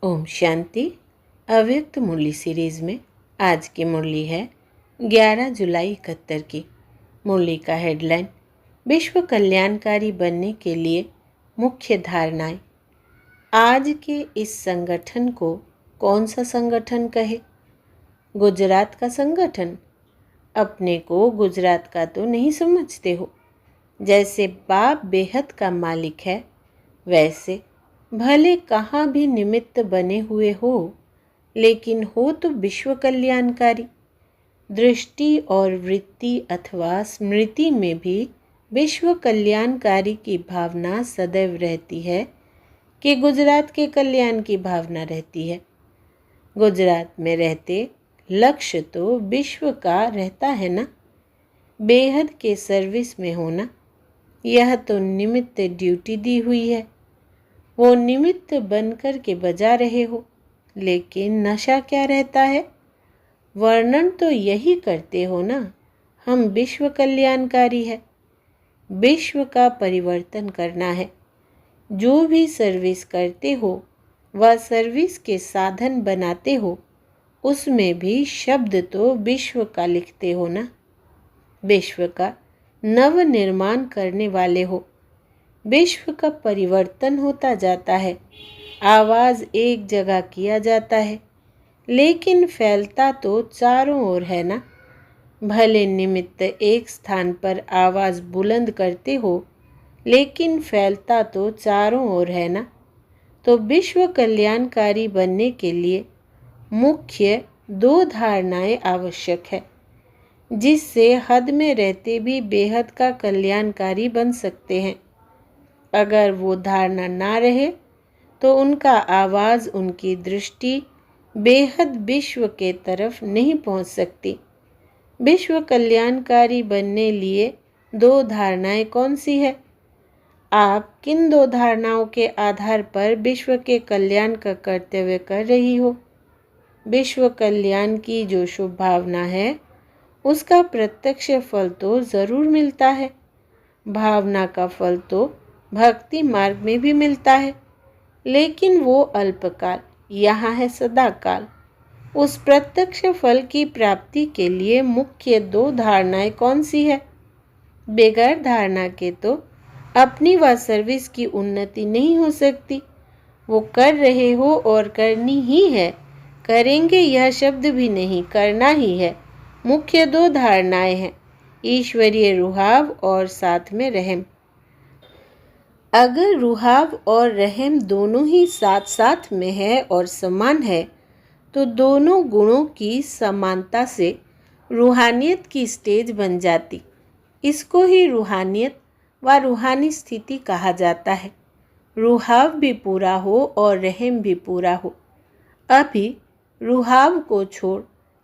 ओम शांति। अव्यक्त मुरली सीरीज़ में आज की मुरली है 11 जुलाई 71 की। मुरली का हेडलाइन विश्व कल्याणकारी बनने के लिए मुख्य धारणाएं। आज के इस संगठन को कौन सा संगठन कहे? गुजरात का संगठन? अपने को गुजरात का तो नहीं समझते हो। जैसे बाप बेहद का मालिक है, वैसे भले कहाँ भी निमित्त बने हुए हो, लेकिन हो तो विश्व कल्याणकारी। दृष्टि और वृत्ति अथवा स्मृति में भी विश्व कल्याणकारी की भावना सदैव रहती है कि गुजरात के कल्याण की भावना रहती है। गुजरात में रहते लक्ष्य तो विश्व का रहता है ना। बेहद के सर्विस में होना, यह तो निमित्त ड्यूटी दी हुई है। वो निमित्त बनकर के बजा रहे हो, लेकिन नशा क्या रहता है? वर्णन तो यही करते हो ना, हम विश्व कल्याणकारी है। विश्व का परिवर्तन करना है। जो भी सर्विस करते हो वह सर्विस के साधन बनाते हो, उसमें भी शब्द तो विश्व का लिखते हो ना। विश्व का नव निर्माण करने वाले हो। विश्व का परिवर्तन होता जाता है। आवाज़ एक जगह किया जाता है, लेकिन फैलता तो चारों ओर है ना। भले निमित्त एक स्थान पर आवाज़ बुलंद करते हो, लेकिन फैलता तो चारों ओर है ना। तो विश्व कल्याणकारी बनने के लिए मुख्य 2 धारणाएं आवश्यक है, जिससे हद में रहते भी बेहद का कल्याणकारी बन सकते हैं। अगर वो धारणा ना रहे तो उनका आवाज़, उनकी दृष्टि बेहद विश्व के तरफ नहीं पहुंच सकती। विश्व कल्याणकारी बनने लिए 2 धारणाएं कौन सी है? आप किन 2 धारणाओं के आधार पर विश्व के कल्याण का कर्तव्य कर रही हो? विश्व कल्याण की जो शुभ भावना है, उसका प्रत्यक्ष फल तो ज़रूर मिलता है। भावना का फल तो भक्ति मार्ग में भी मिलता है, लेकिन वो अल्पकाल, यहाँ है सदाकाल। उस प्रत्यक्ष फल की प्राप्ति के लिए मुख्य 2 धारणाएं कौन सी है? बगैर धारणा के तो अपनी व सर्विस की उन्नति नहीं हो सकती। वो कर रहे हो और करनी ही है। करेंगे यह शब्द भी नहीं, करना ही है। मुख्य 2 धारणाएं हैं, ईश्वरीय रुहाव और साथ में रहम। अगर रुहाव और रहम दोनों ही साथ साथ में है और समान है, तो दोनों गुणों की समानता से रूहानियत की स्टेज बन जाती। इसको ही रूहानियत व रूहानी स्थिति कहा जाता है। रुहाव भी पूरा हो और रहम भी पूरा हो। अभी रुहाव को छोड़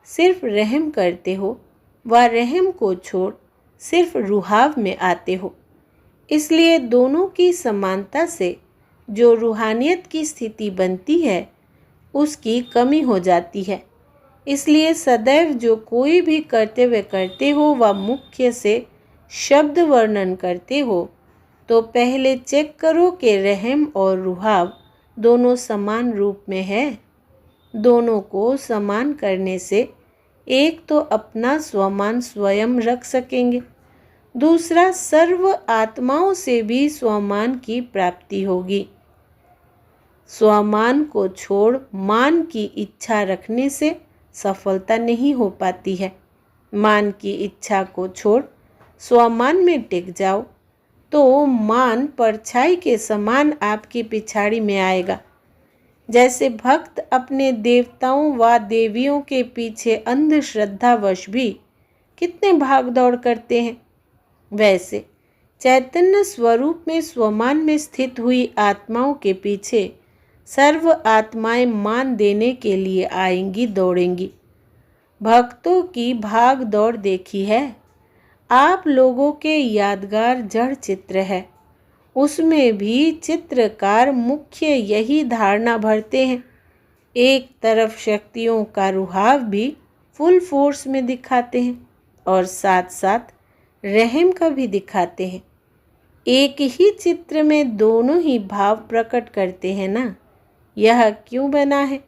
सिर्फ रहम करते हो व रहम को छोड़ सिर्फ रुहाव में आते हो। इसलिए दोनों की समानता से जो रूहानियत की स्थिति बनती है, उसकी कमी हो जाती है। इसलिए सदैव जो कोई भी कर्तव्य करते हो व मुख्य से शब्द वर्णन करते हो, तो पहले चेक करो कि रहम और रुहाव दोनों समान रूप में है। दोनों को समान करने से एक तो अपना स्वमान स्वयं रख सकेंगे, दूसरा सर्व आत्माओं से भी स्वमान की प्राप्ति होगी। स्वमान को छोड़ मान की इच्छा रखने से सफलता नहीं हो पाती है। मान की इच्छा को छोड़ स्वमान में टिक जाओ, तो मान परछाई के समान आपकी पिछाड़ी में आएगा। जैसे भक्त अपने देवताओं व देवियों के पीछे अंधश्रद्धावश भी कितने भाग दौड़ करते हैं, वैसे चैतन्य स्वरूप में स्वमान में स्थित हुई आत्माओं के पीछे सर्व आत्माएं मान देने के लिए आएंगी, दौड़ेंगी। भक्तों की भाग दौड़ देखी है। आप लोगों के यादगार जड़ चित्र है, उसमें भी चित्रकार मुख्य यही धारणा भरते हैं। एक तरफ शक्तियों का रुहाव भी फुल फोर्स में दिखाते हैं और साथ साथ रहम का भी दिखाते हैं। एक ही चित्र में दोनों ही भाव प्रकट करते हैं ना। यह क्यों बना है?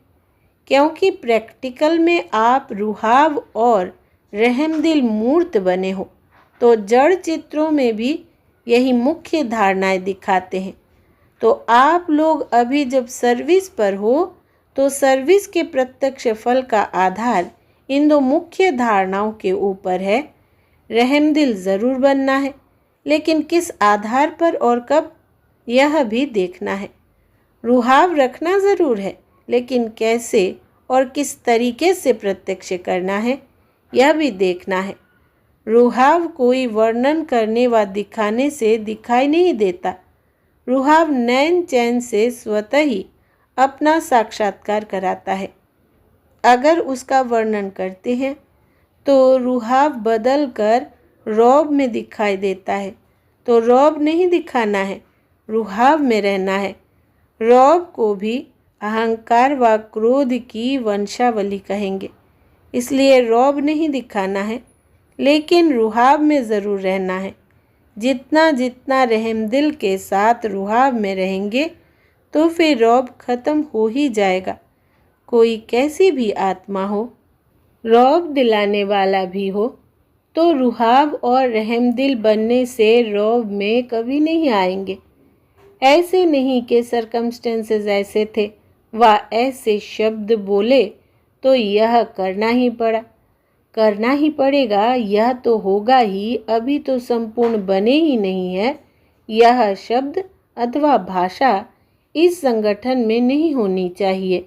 क्योंकि प्रैक्टिकल में आप रुहाव और रहमदिल मूर्त बने हो, तो जड़ चित्रों में भी यही मुख्य धारणाएं दिखाते हैं। तो आप लोग अभी जब सर्विस पर हो, तो सर्विस के प्रत्यक्ष फल का आधार इन दो मुख्य धारणाओं के ऊपर है। रहमदिल ज़रूर बनना है, लेकिन किस आधार पर और कब, यह भी देखना है। रुहाव रखना ज़रूर है, लेकिन कैसे और किस तरीके से प्रत्यक्ष करना है, यह भी देखना है। रुहाव कोई वर्णन करने व दिखाने से दिखाई नहीं देता। रुहाव नैन चैन से स्वतः ही अपना साक्षात्कार कराता है। अगर उसका वर्णन करते हैं तो रुहाव बदल कर रौब में दिखाई देता है, तो रौब नहीं दिखाना है, रुहाव में रहना है। रौब को भी अहंकार व क्रोध की वंशावली कहेंगे, इसलिए रौब नहीं दिखाना है, लेकिन रुहाव में ज़रूर रहना है। जितना जितना रहमदिल के साथ रुहाव में रहेंगे, तो फिर रौब खत्म हो ही जाएगा। कोई कैसी भी आत्मा हो, रौब दिलाने वाला भी हो, तो रुहाव और रहमदिल बनने से रौब में कभी नहीं आएंगे। ऐसे नहीं कि सरकमस्टेंसेस ऐसे थे व ऐसे शब्द बोले तो यह करना ही पड़ा। करना ही पड़ेगा, यह तो होगा ही, अभी तो संपूर्ण बने ही नहीं है। यह शब्द अथवा भाषा इस संगठन में नहीं होनी चाहिए।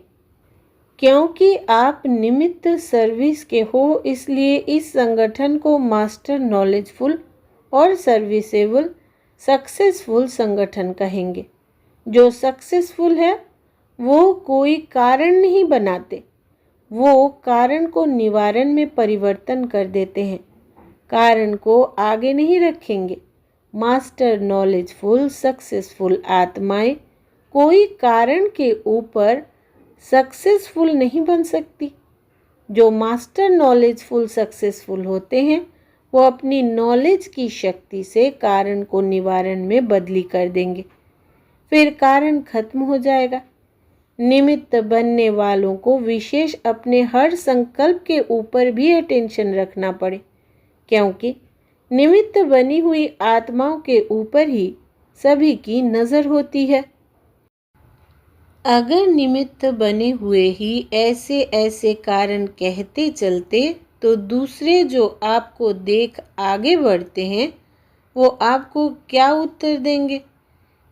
क्योंकि आप निमित्त सर्विस के हो, इसलिए इस संगठन को मास्टर नॉलेजफुल और सर्विसेबल सक्सेसफुल संगठन कहेंगे। जो सक्सेसफुल है वो कोई कारण नहीं बनाते, वो कारण को निवारण में परिवर्तन कर देते हैं, कारण को आगे नहीं रखेंगे। मास्टर नॉलेजफुल सक्सेसफुल आत्माएं कोई कारण के ऊपर सक्सेसफुल नहीं बन सकती। जो मास्टर नॉलेजफुल सक्सेसफुल होते हैं, वो अपनी नॉलेज की शक्ति से कारण को निवारण में बदली कर देंगे, फिर कारण खत्म हो जाएगा। निमित्त बनने वालों को विशेष अपने हर संकल्प के ऊपर भी अटेंशन रखना पड़े, क्योंकि निमित्त बनी हुई आत्माओं के ऊपर ही सभी की नज़र होती है। अगर निमित्त बने हुए ही ऐसे ऐसे कारण कहते चलते, तो दूसरे जो आपको देख आगे बढ़ते हैं, वो आपको क्या उत्तर देंगे?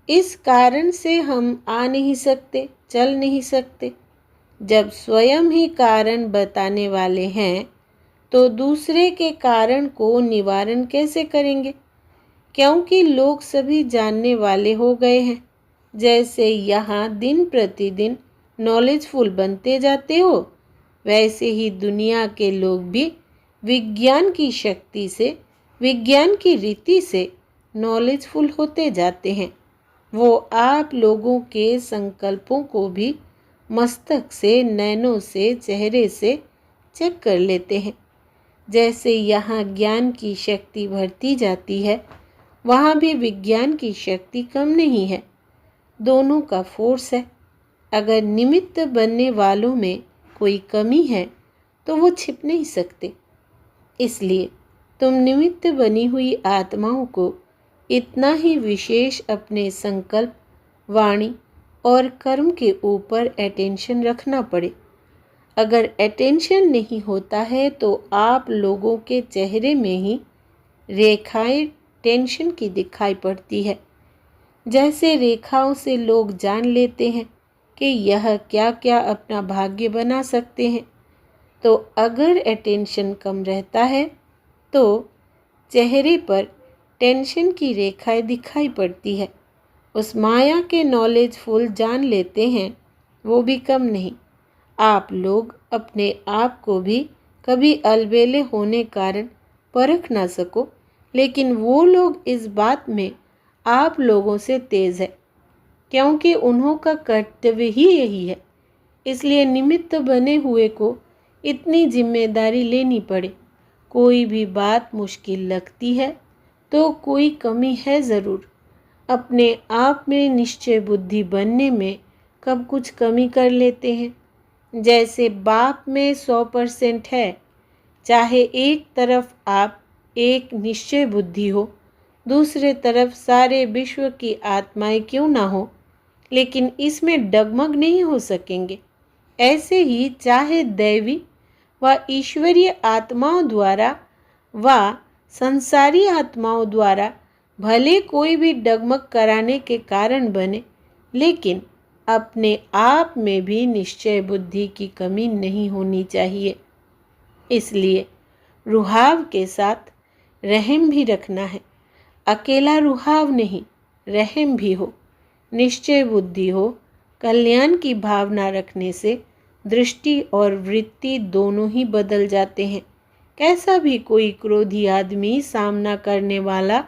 इस कारण से हम आ नहीं सकते, चल नहीं सकते। जब स्वयं ही कारण बताने वाले हैं, तो दूसरे के कारण को निवारण कैसे करेंगे? क्योंकि लोग सभी जानने वाले हो गए हैं। जैसे यहाँ दिन प्रतिदिन नॉलेजफुल बनते जाते हो, वैसे ही दुनिया के लोग भी विज्ञान की शक्ति से, विज्ञान की रीति से नॉलेजफुल होते जाते हैं। वो आप लोगों के संकल्पों को भी मस्तक से, नैनों से, चेहरे से चेक कर लेते हैं। जैसे यहाँ ज्ञान की शक्ति बढ़ती जाती है, वहाँ भी विज्ञान की शक्ति कम नहीं है, दोनों का फोर्स है। अगर निमित्त बनने वालों में कोई कमी है, तो वो छिप नहीं सकते। इसलिए तुम निमित्त बनी हुई आत्माओं को इतना ही विशेष अपने संकल्प, वाणी और कर्म के ऊपर अटेंशन रखना पड़े। अगर अटेंशन नहीं होता है, तो आप लोगों के चेहरे में ही रेखाएं टेंशन की दिखाई पड़ती है। जैसे रेखाओं से लोग जान लेते हैं कि यह क्या क्या अपना भाग्य बना सकते हैं। तो अगर अटेंशन कम रहता है, तो चेहरे पर टेंशन की रेखाएं दिखाई पड़ती है। उस माया के नॉलेजफुल जान लेते हैं, वो भी कम नहीं। आप लोग अपने आप को भी कभी अलबेले होने कारण परख ना सको, लेकिन वो लोग इस बात में आप लोगों से तेज़ है, क्योंकि उन्हों का कर्तव्य ही यही है। इसलिए निमित्त बने हुए को इतनी जिम्मेदारी लेनी पड़े। कोई भी बात मुश्किल लगती है तो कोई कमी है ज़रूर। अपने आप में निश्चय बुद्धि बनने में कब कुछ कमी कर लेते हैं। जैसे बाप में 100% है, चाहे एक तरफ आप एक निश्चय बुद्धि हो, दूसरे तरफ सारे विश्व की आत्माएं क्यों ना हो, लेकिन इसमें डगमग नहीं हो सकेंगे। ऐसे ही चाहे दैवी व ईश्वरीय आत्माओं द्वारा व संसारी आत्माओं द्वारा भले कोई भी डगमग कराने के कारण बने, लेकिन अपने आप में भी निश्चय बुद्धि की कमी नहीं होनी चाहिए। इसलिए रुहाव के साथ रहम भी रखना है। अकेला रुहाव नहीं, रहम भी हो, निश्चय बुद्धि हो। कल्याण की भावना रखने से दृष्टि और वृत्ति दोनों ही बदल जाते हैं। कैसा भी कोई क्रोधी आदमी, सामना करने वाला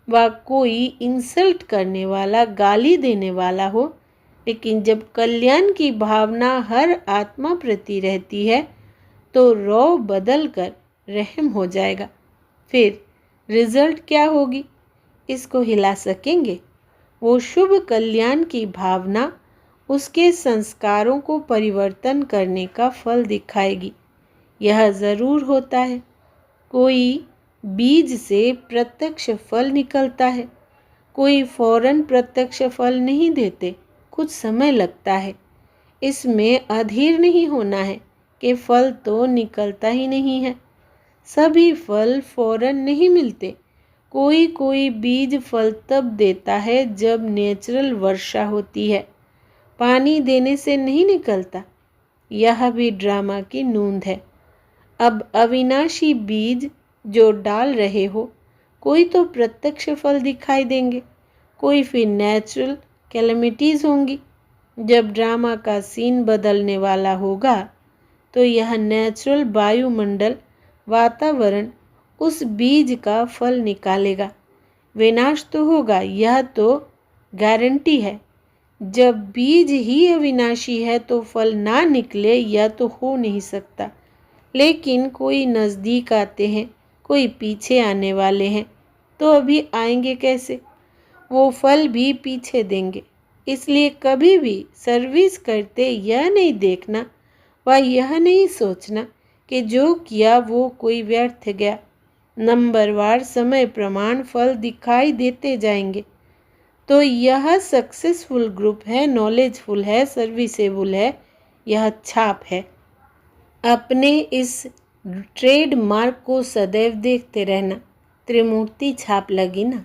व कोई इंसल्ट करने वाला, गाली देने वाला हो, लेकिन जब कल्याण की भावना हर आत्मा प्रति रहती है तो रौ बदल कर रहम हो जाएगा। फिर रिजल्ट क्या होगी, इसको हिला सकेंगे? वो शुभ कल्याण की भावना उसके संस्कारों को परिवर्तन करने का फल दिखाएगी। यह ज़रूर होता है, कोई बीज से प्रत्यक्ष फल निकलता है, कोई फौरन प्रत्यक्ष फल नहीं देते, कुछ समय लगता है। इसमें अधीर नहीं होना है कि फल तो निकलता ही नहीं है। सभी फल फौरन नहीं मिलते। कोई कोई बीज फल तब देता है जब नेचुरल वर्षा होती है, पानी देने से नहीं निकलता। यह भी ड्रामा की नूंद है। अब अविनाशी बीज जो डाल रहे हो, कोई तो प्रत्यक्ष फल दिखाई देंगे, कोई फिर नेचुरल कैलेमिटीज़ होंगी। जब ड्रामा का सीन बदलने वाला होगा तो यह नेचुरल वायुमंडल, वातावरण उस बीज का फल निकालेगा। विनाश तो होगा, यह तो गारंटी है। जब बीज ही अविनाशी है तो फल ना निकले यह तो हो नहीं सकता। लेकिन कोई नज़दीक आते हैं, कोई पीछे आने वाले हैं, तो अभी आएंगे कैसे? वो फल भी पीछे देंगे। इसलिए कभी भी सर्विस करते यह नहीं देखना व यह नहीं सोचना कि जो किया वो कोई व्यर्थ गया। नंबरवार समय प्रमाण फल दिखाई देते जाएंगे। तो यह सक्सेसफुल ग्रुप है, नॉलेजफुल है, सर्विसेबल है, यह छाप है। अपने इस ट्रेडमार्क को सदैव देखते रहना। त्रिमूर्ति छाप लगी ना,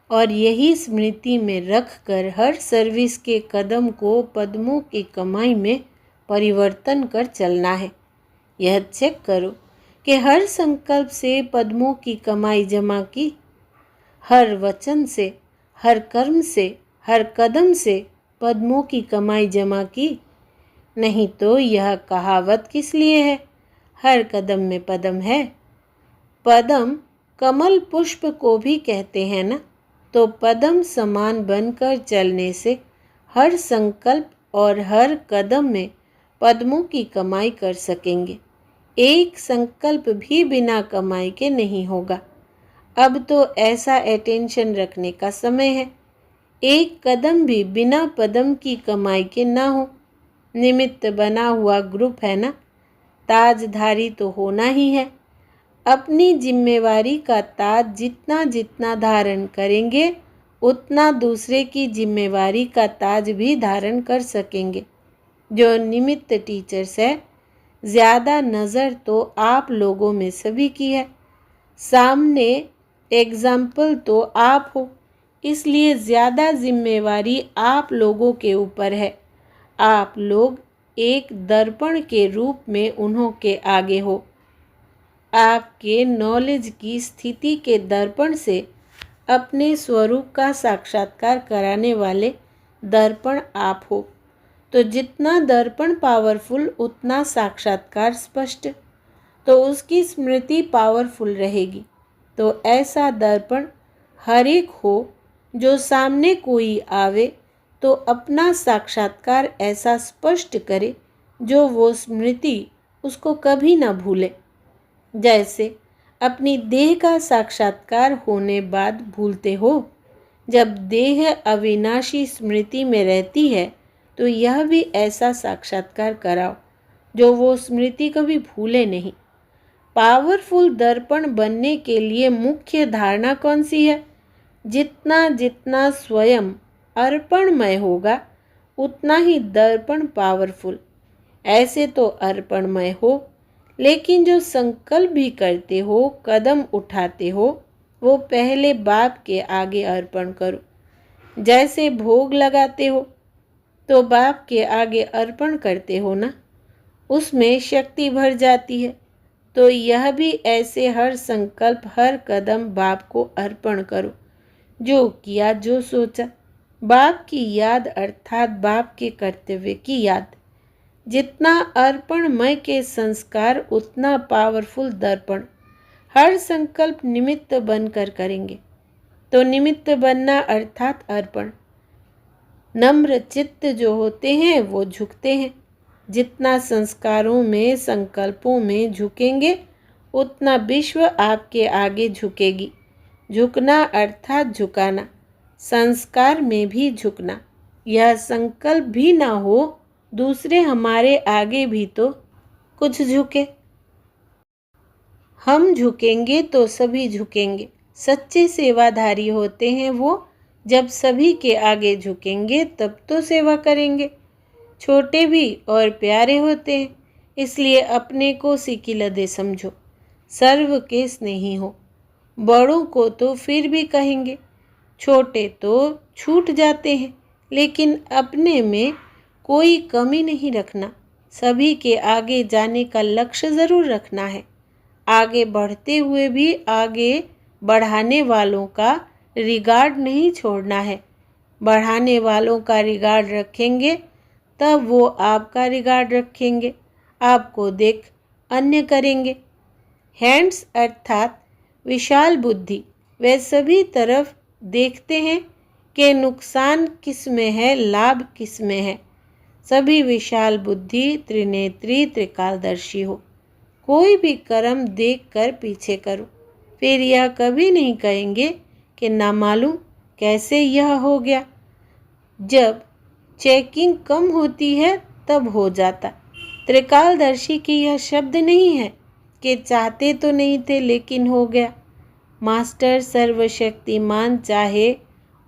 और यही स्मृति में रख कर हर सर्विस के कदम को पद्मों की कमाई में परिवर्तन कर चलना है। यह चेक करो कि हर संकल्प से पद्मों की कमाई जमा की, हर वचन से, हर कर्म से, हर कदम से पद्मों की कमाई जमा की। नहीं तो यह कहावत किस लिए है, हर कदम में पदम है। पदम कमल पुष्प को भी कहते हैं ना। तो पदम समान बनकर चलने से हर संकल्प और हर कदम में पद्मों की कमाई कर सकेंगे। एक संकल्प भी बिना कमाई के नहीं होगा। अब तो ऐसा अटेंशन रखने का समय है, एक कदम भी बिना पदम की कमाई के ना हो। निमित्त बना हुआ ग्रुप है ना, ताजधारी तो होना ही है। अपनी जिम्मेवारी का ताज जितना जितना धारण करेंगे उतना दूसरे की जिम्मेवारी का ताज भी धारण कर सकेंगे। जो निमित्त टीचर्स है, ज़्यादा नज़र तो आप लोगों में सभी की है, सामने एग्जाम्पल तो आप हो, इसलिए ज़्यादा जिम्मेवारी आप लोगों के ऊपर है। आप लोग एक दर्पण के रूप में उन्हों के आगे हो। आपके नॉलेज की स्थिति के दर्पण से अपने स्वरूप का साक्षात्कार कराने वाले दर्पण आप हो। तो जितना दर्पण पावरफुल उतना साक्षात्कार स्पष्ट, तो उसकी स्मृति पावरफुल रहेगी। तो ऐसा दर्पण हर एक हो, जो सामने कोई आवे तो अपना साक्षात्कार ऐसा स्पष्ट करे जो वो स्मृति उसको कभी ना भूले। जैसे अपनी देह का साक्षात्कार होने बाद भूलते हो। जब देह अविनाशी स्मृति में रहती है तो यह भी ऐसा साक्षात्कार कराओ जो वो स्मृति कभी भूले नहीं। पावरफुल दर्पण बनने के लिए मुख्य धारणा कौन सी है? जितना जितना स्वयं अर्पणमय होगा उतना ही दर्पण पावरफुल। ऐसे तो अर्पणमय हो, लेकिन जो संकल्प भी करते हो, कदम उठाते हो, वो पहले बाप के आगे अर्पण करो। जैसे भोग लगाते हो तो बाप के आगे अर्पण करते हो ना, उसमें शक्ति भर जाती है। तो यह भी ऐसे हर संकल्प, हर कदम बाप को अर्पण करो। जो किया, जो सोचा, बाप की याद अर्थात बाप के कर्तव्य की याद। जितना अर्पणमय के संस्कार उतना पावरफुल दर्पण। हर संकल्प निमित्त बनकर करेंगे तो निमित्त बनना अर्थात अर्पण। नम्र चित्त जो होते हैं वो झुकते हैं। जितना संस्कारों में, संकल्पों में झुकेंगे उतना विश्व आपके आगे झुकेगी। झुकना अर्थात झुकाना, संस्कार में भी झुकना। यह संकल्प भी ना हो दूसरे हमारे आगे भी तो कुछ झुके। हम झुकेंगे तो सभी झुकेंगे। सच्चे सेवाधारी होते हैं वो, जब सभी के आगे झुकेंगे तब तो सेवा करेंगे। छोटे भी और प्यारे होते हैं, इसलिए अपने को सिकिलदे समझो, सर्व के स्नेही हो। बड़ों को तो फिर भी कहेंगे, छोटे तो छूट जाते हैं, लेकिन अपने में कोई कमी नहीं रखना। सभी के आगे जाने का लक्ष्य ज़रूर रखना है। आगे बढ़ते हुए भी आगे बढ़ाने वालों का रिगार्ड नहीं छोड़ना है। बढ़ाने वालों का रिगार्ड रखेंगे तब वो आपका रिगार्ड रखेंगे। आपको देख अन्य करेंगे। हैंड्स अर्थात विशाल बुद्धि। वे सभी तरफ देखते हैं कि नुकसान किस में है, लाभ किस में है। सभी विशाल बुद्धि, त्रिनेत्री, त्रिकालदर्शी हो। कोई भी कर्म देख कर पीछे करो। फिर यह कभी नहीं कहेंगे कि ना मालूम कैसे यह हो गया। जब चेकिंग कम होती है तब हो जाता। त्रिकालदर्शी की यह शब्द नहीं है कि चाहते तो नहीं थे लेकिन हो गया। मास्टर सर्वशक्तिमान चाहे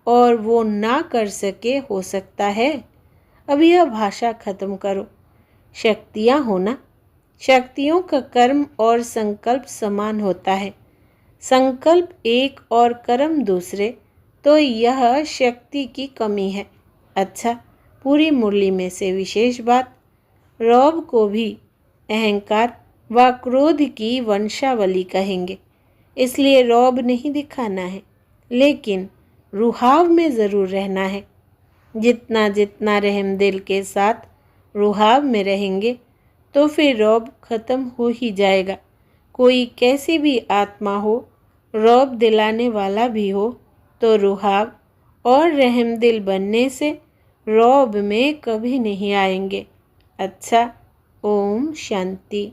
और वो ना कर सके, हो सकता है। अब यह भाषा खत्म करो। शक्तियाँ होना, शक्तियों का कर्म और संकल्प समान होता है। संकल्प एक और कर्म दूसरे, तो यह शक्ति की कमी है। अच्छा, पूरी मुरली में से विशेष बात, रौब को भी अहंकार व क्रोध की वंशावली कहेंगे। इसलिए रौब नहीं दिखाना है, लेकिन रुहाव में ज़रूर रहना है। जितना जितना रहम दिल के साथ रुहाव में रहेंगे तो फिर रौब खत्म हो ही जाएगा। कोई कैसी भी आत्मा हो, रौब दिलाने वाला भी हो, तो रुहाव और रहमदिल बनने से रौब में कभी नहीं आएंगे। अच्छा, ओम शांति।